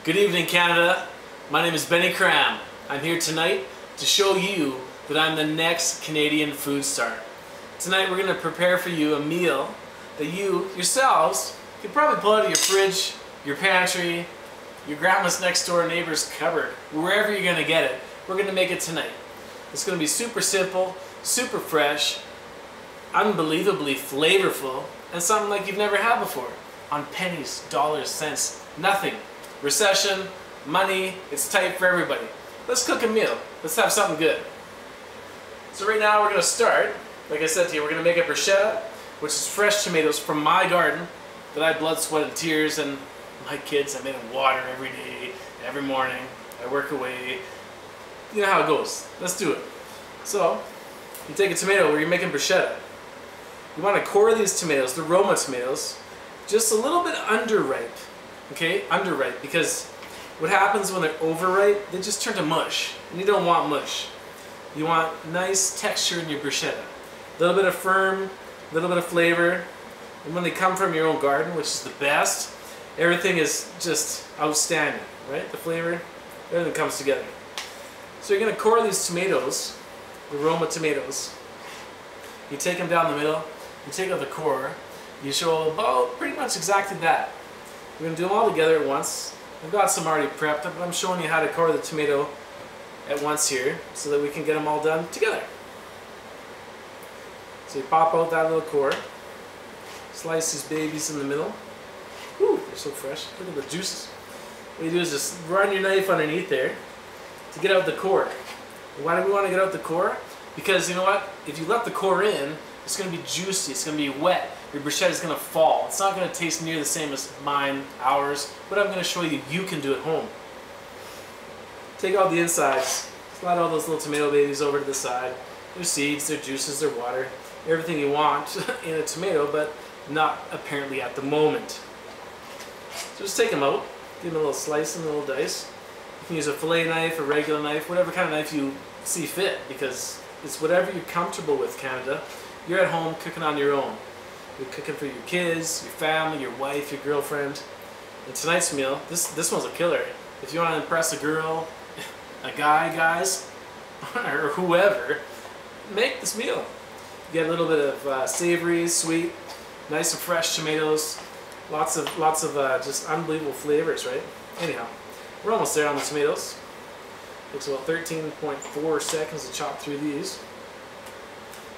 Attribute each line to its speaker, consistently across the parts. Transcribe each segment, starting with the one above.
Speaker 1: Good evening, Canada. My name is Benny Cramb. I'm here tonight to show you that I'm the next Canadian food star. Tonight we're going to prepare for you a meal that you, yourselves, can probably pull out of your fridge, your pantry, your grandma's next door neighbor's cupboard, wherever you're going to get it. We're going to make it tonight. It's going to be super simple, super fresh, unbelievably flavorful, and something like you've never had before. On pennies, dollars, cents, nothing. Recession, money, it's tight for everybody. Let's cook a meal. Let's have something good. So right now we're going to start, like I said to you, we're going to make a bruschetta, which is fresh tomatoes from my garden that I blood, sweat, and tears, and my kids, I made them water every day, every morning. I work away. You know how it goes. Let's do it. So, you take a tomato where you're making bruschetta. You want to core these tomatoes, the Roma tomatoes, just a little bit underripe. Okay, underripe, because what happens when they're overripe, they just turn to mush, and you don't want mush. You want nice texture in your bruschetta. A little bit of firm, a little bit of flavor, and when they come from your own garden, which is the best, everything is just outstanding, right? The flavor, everything comes together. So you're going to core these tomatoes, the Roma tomatoes. You take them down the middle, you take out the core, you show about pretty much exactly that. We're going to do them all together at once. I've got some already prepped, but I'm showing you how to core the tomato at once here so that we can get them all done together. So you pop out that little core, slice these babies in the middle. Whew, they're so fresh. Look at the juices. What you do is just run your knife underneath there to get out the core. Why do we want to get out the core? Because you know what? If you let the core in, it's going to be juicy, it's going to be wet. Your bruschetta is going to fall. It's not going to taste near the same as mine, ours, but I'm going to show you can do at home. Take out the insides, slide all those little tomato babies over to the side. Their seeds, their juices, their water, everything you want in a tomato, but not apparently at the moment. So just take them out, give them a little slice and a little dice. You can use a fillet knife, a regular knife, whatever kind of knife you see fit, because it's whatever you're comfortable with, Canada. You're at home cooking on your own. You're cooking for your kids, your family, your wife, your girlfriend. And tonight's meal, this one's a killer. If you want to impress a girl, a guy, guys, or whoever, make this meal. You get a little bit of savory, sweet, nice and fresh tomatoes, lots of just unbelievable flavors, right? Anyhow, we're almost there on the tomatoes. Takes about 13.4 seconds to chop through these.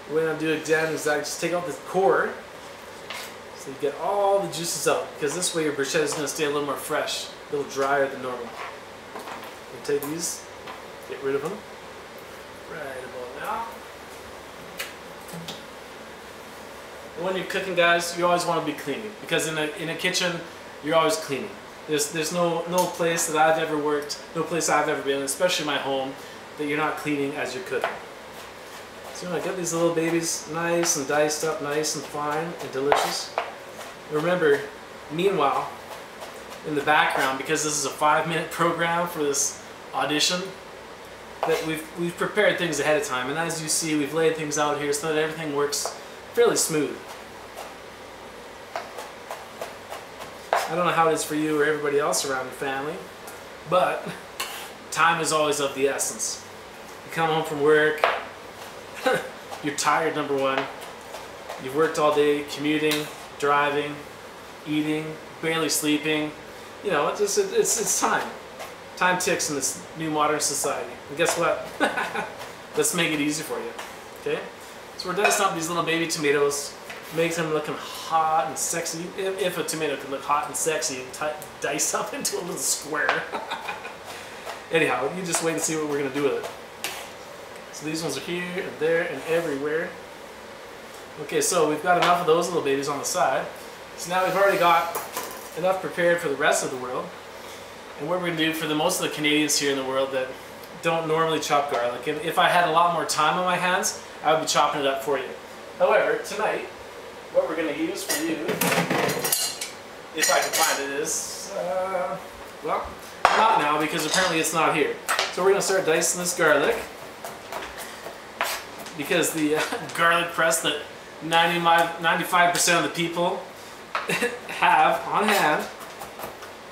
Speaker 1: What we're going to do again is just take out the core so you get all the juices out, because this way your bruschetta is going to stay a little more fresh, a little drier than normal. We'll take these, get rid of them right about now. And when you're cooking, guys, you always want to be cleaning, because in a kitchen you're always cleaning. There's no place that I've ever worked, no place I've ever been, especially my home, that you're not cleaning as you're cooking. So you want to get these little babies nice and diced up, nice and fine and delicious. And remember, meanwhile, in the background, because this is a 5-minute program for this audition, that we've prepared things ahead of time, and as you see, we've laid things out here so that everything works fairly smooth. I don't know how it is for you or everybody else around your family, but time is always of the essence. You come home from work, you're tired, number one. You've worked all day, commuting, driving, eating, barely sleeping. You know, it's time. Time ticks in this new modern society. And guess what? Let's make it easy for you. Okay? So we're dicing up these little baby tomatoes, make them looking hot and sexy. If a tomato could look hot and sexy, dice up into a little square. Anyhow, you just wait and see what we're going to do with it. So these ones are here and there and everywhere. Okay, so we've got enough of those little babies on the side. So now we've already got enough prepared for the rest of the world. And what we're going to do for most of the Canadians here in the world that don't normally chop garlic, and if I had a lot more time on my hands, I would be chopping it up for you. However, tonight, what we're going to use for you, if I can find it, is, well, not now, because apparently it's not here. So we're going to start dicing this garlic, because the garlic press that 95% of the people have on hand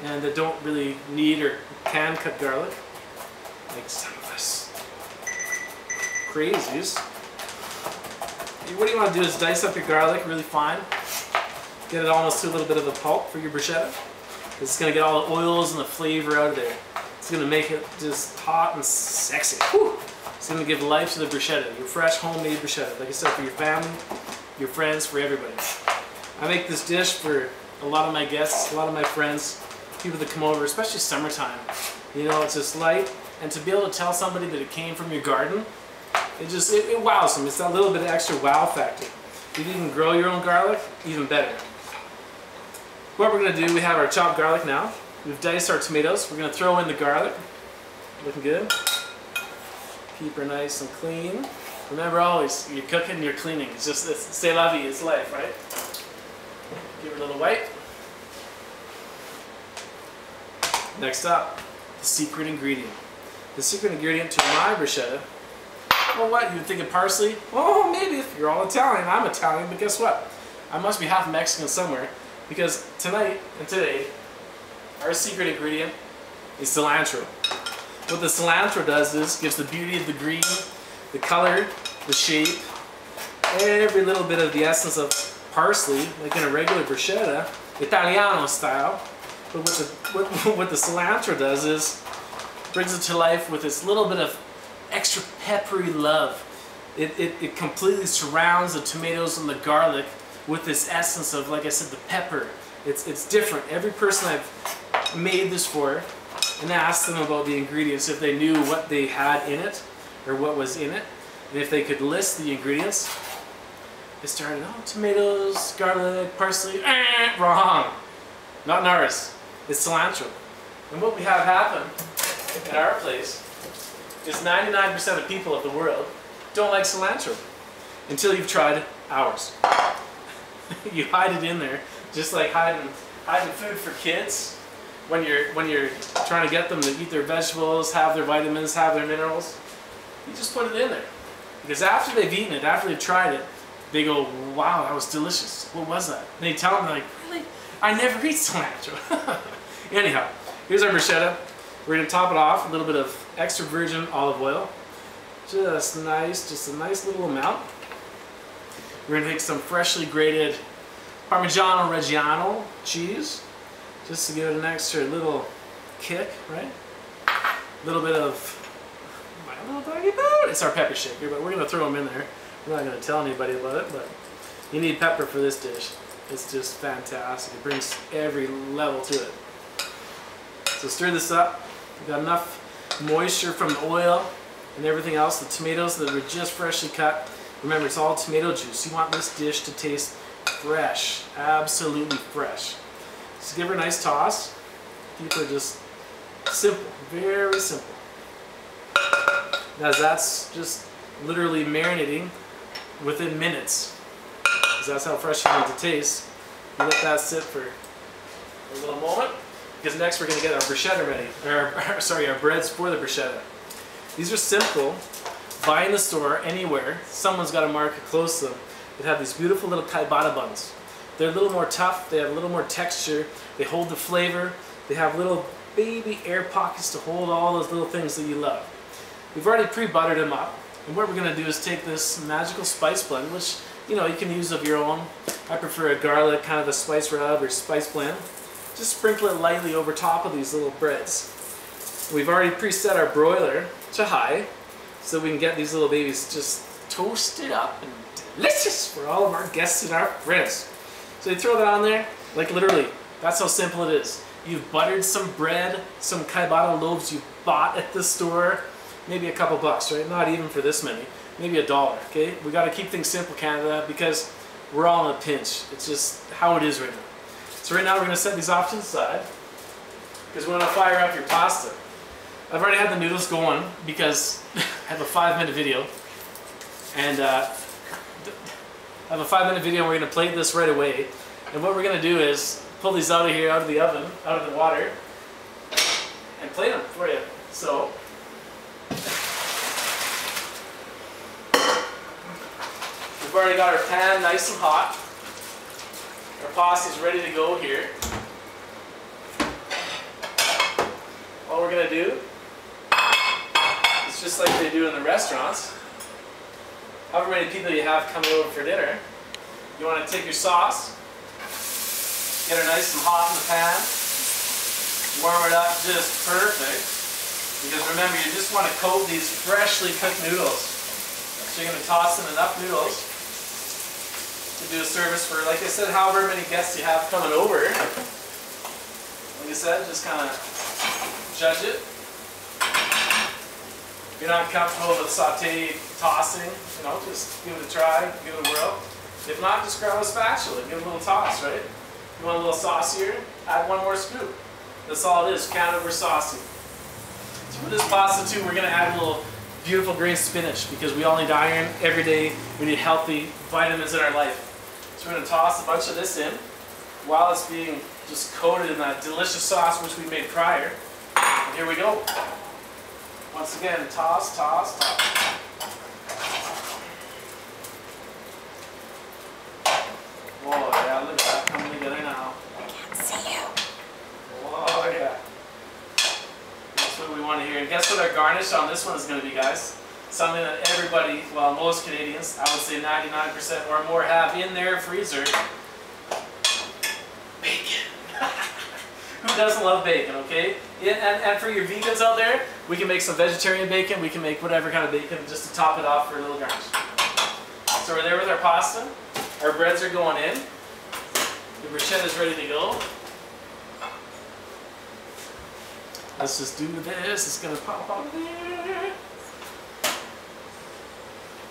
Speaker 1: and that don't really need or can cut garlic, like some of us crazies. What you want to do is dice up your garlic really fine. Get it almost to a little bit of a pulp for your bruschetta. It's going to get all the oils and the flavor out of there. It's going to make it just hot and sexy. Whew. It's going to give life to the bruschetta, your fresh homemade bruschetta. Like I said, for your family, your friends, for everybody. I make this dish for a lot of my guests, a lot of my friends, people that come over, especially summertime. You know, it's just light, and to be able to tell somebody that it came from your garden, it wows them. It's that little bit of extra wow factor. If you can grow your own garlic, even better. What we're going to do, we have our chopped garlic now. We've diced our tomatoes. We're going to throw in the garlic. Looking good. Keep her nice and clean. Remember always, you're cooking, you're cleaning. It's just, c'est la vie, it's life, right? Give her a little white. Next up, the secret ingredient. The secret ingredient to my bruschetta. Well, what? You would think of parsley? Oh, maybe if you're all Italian. I'm Italian, but guess what? I must be half Mexican somewhere, because tonight and today, our secret ingredient is cilantro. What the cilantro does is gives the beauty of the green, the color, the shape, every little bit of the essence of parsley, like in a regular bruschetta, Italiano style. But what the cilantro does is brings it to life with this little bit of extra peppery love. It completely surrounds the tomatoes and the garlic with this essence of, like I said, the pepper. It's different. Every person I've made this for and asked them about the ingredients, if they knew what they had in it or what was in it, and if they could list the ingredients, they started, oh, tomatoes, garlic, parsley, wrong. Not in ours. It's cilantro. And what we have happen at our place is 99% of people of the world don't like cilantro until you've tried ours. You hide it in there, just like hiding food for kids when you're trying to get them to eat their vegetables, have their vitamins, have their minerals. You just put it in there. Because after they've eaten it, after they've tried it, they go, wow, that was delicious. What was that? And they tell them, like, really? I never eat cilantro. Anyhow, here's our bruschetta. We're going to top it off with a little bit of extra virgin olive oil. Just a nice little amount. We're going to take some freshly grated Parmigiano Reggiano cheese, just to give it an extra little kick, right? A little bit of my little doggy bone. It's our pepper shaker, but we're going to throw them in there. We're not going to tell anybody about it, but you need pepper for this dish. It's just fantastic. It brings every level to it. So stir this up. We've got enough moisture from the oil and everything else. The tomatoes that were just freshly cut. Remember, it's all tomato juice. You want this dish to taste fresh, absolutely fresh. So give her a nice toss. Keep her just simple, very simple. As that's just literally marinating within minutes, because that's how fresh you want it to taste. You let that sit for a little moment, because next we're going to get our bruschetta ready, our breads for the bruschetta. These are simple. Buy in the store, anywhere. Someone's got a market close to them that have these beautiful little ciabatta buns. They're a little more tough, they have a little more texture, they hold the flavor, they have little baby air pockets to hold all those little things that you love. We've already pre-buttered them up, and what we're going to do is take this magical spice blend, which you can use of your own. I prefer a garlic, kind of a spice rub or spice blend. Just sprinkle it lightly over top of these little breads. We've already preset our broiler to high, so we can get these little babies just toasted up and delicious for all of our guests and our friends. So you throw that on there, like literally, that's how simple it is. You've buttered some bread, some ciabatta loaves you bought at the store, maybe a couple bucks, right? Not even for this many, maybe $1, okay? We gotta keep things simple, Canada, because we're all in a pinch. It's just how it is right now. So right now we're gonna set these off to the side, because we wanna fire up your pasta. I've already had the noodles going because I have a 5-minute video, and we're going to plate this right away. And what we're going to do is pull these out of here, out of the oven, out of the water, and plate them for you. So we've already got our pan nice and hot. Our pasta's ready to go here. going to do is just like they do in the restaurants. However many people you have coming over for dinner, you want to take your sauce, get it nice and hot in the pan, warm it up just perfect. Because remember, you just want to coat these freshly cooked noodles. So you're going to toss in enough noodles to do a service for, like I said, however many guests you have coming over. Like I said, just kind of judge it. If you're not comfortable with saute tossing, you know, just give it a try, give it a whirl. If not, just grab a spatula, give it a little toss, right? If you want a little saucier, add one more scoop. That's all it is, Canada we're saucy. So for this pasta too, we're going to add a little beautiful green spinach because we all need iron every day. We need healthy vitamins in our life. So we're going to toss a bunch of this in while it's being just coated in that delicious sauce which we made prior. And here we go. Once again, toss, toss, toss. Whoa, yeah, look at that coming together now.
Speaker 2: I can't see you.
Speaker 1: Whoa, yeah. That's what we want to hear. And guess what our garnish on this one is going to be, guys? Something that everybody, well, most Canadians, I would say 99% or more, have in their freezer. Bacon. Who doesn't love bacon, okay? And for your vegans out there, we can make some vegetarian bacon. We can make whatever kind of bacon just to top it off for a little garnish. So we're there with our pasta. Our breads are going in. The bruschetta is ready to go. Let's just do this. It's going to pop on there.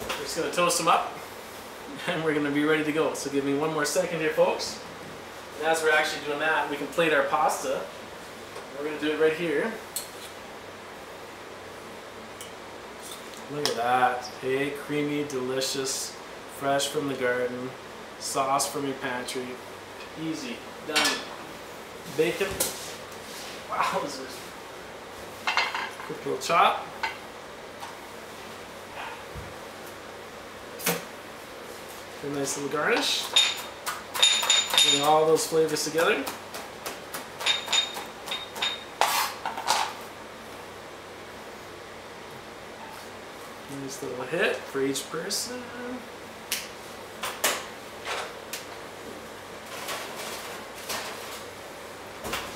Speaker 1: We're just going to toast them up. And we're going to be ready to go. So give me one more second here, folks. And as we're actually doing that, we can plate our pasta. We're going to do it right here. Look at that. Hey, creamy, delicious, fresh from the garden, sauce from your pantry. Easy. Done. Bacon. Wowzers. Quick little chop. A nice little garnish. Bring all those flavors together. Nice little hit for each person.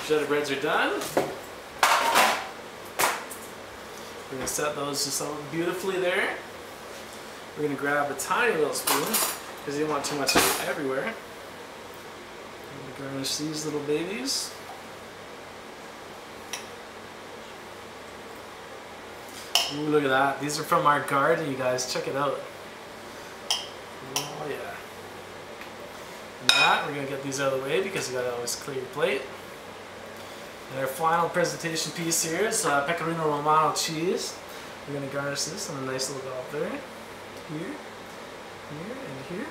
Speaker 1: Bruschetta breads are done. We're going to set those just so beautifully there. We're going to grab a tiny little spoon because you don't want too much everywhere. I'm going to garnish these little babies. Ooh, look at that. These are from our garden, you guys. Check it out. Oh, yeah. And that, we're going to get these out of the way because you got to always clear your plate. And our final presentation piece here is Pecorino Romano cheese. We're going to garnish this on a nice little dollop there. Here, here, and here.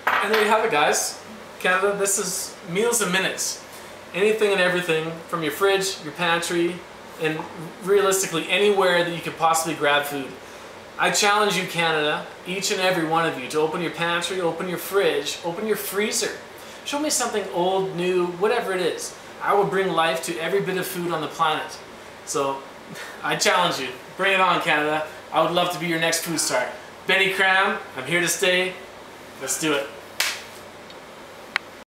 Speaker 1: And there you have it, guys. Canada, this is meals in minutes. Anything and everything from your fridge, your pantry, and realistically anywhere that you could possibly grab food. I challenge you, Canada, each and every one of you, to open your pantry, open your fridge, open your freezer. Show me something old, new, whatever it is. I will bring life to every bit of food on the planet. So, I challenge you. Bring it on, Canada. I would love to be your next food star. Benny Cramb, I'm here to stay. Let's do it.